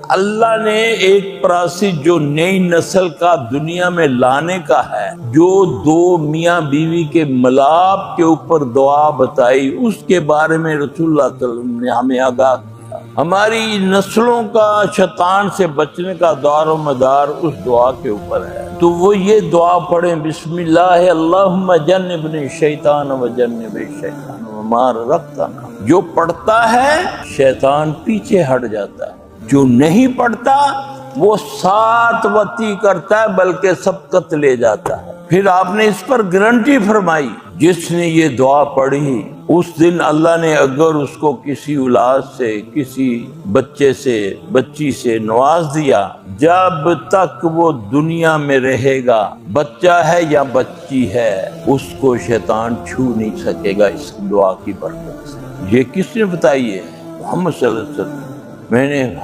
اللہ نے ایک پراسی جو نئی نسل کا دنیا میں لانے کا ہے، جو دو میاں بیوی کے ملاپ کے اوپر دعا بتائی، اس کے بارے میں رسول اللہ صلی اللہ علیہ وسلم نے ہمیں آگاہ کیا۔ ہماری نسلوں کا شیطان سے بچنے کا دار و مدار اس دعا کے اوپر ہے، تو وہ یہ دعا پڑھیں، بسم اللہ اللہم جنبنی الشیطان وجنب الشیطان وما رزقتنا۔ جو پڑھتا ہے شیطان پیچھے ہٹ جاتا ہے، جو نہیں پڑھتا وہ سات وتی کرتا ہے بلکہ سبقت لے جاتا ہے۔ پھر آپ نے اس پر گارنٹی فرمائی، جس نے یہ دعا پڑھی اس دن اللہ نے اگر اس کو کسی اولاد سے، کسی بچے سے، بچی سے نواز دیا، جب تک وہ دنیا میں رہے گا، بچہ ہے یا بچی ہے، اس کو شیطان چھو نہیں سکے گا اس دعا کی برکت سے۔ یہ کس نے بتائی ہے؟ محمد صلی اللہ علیہ وسلم۔ میں نے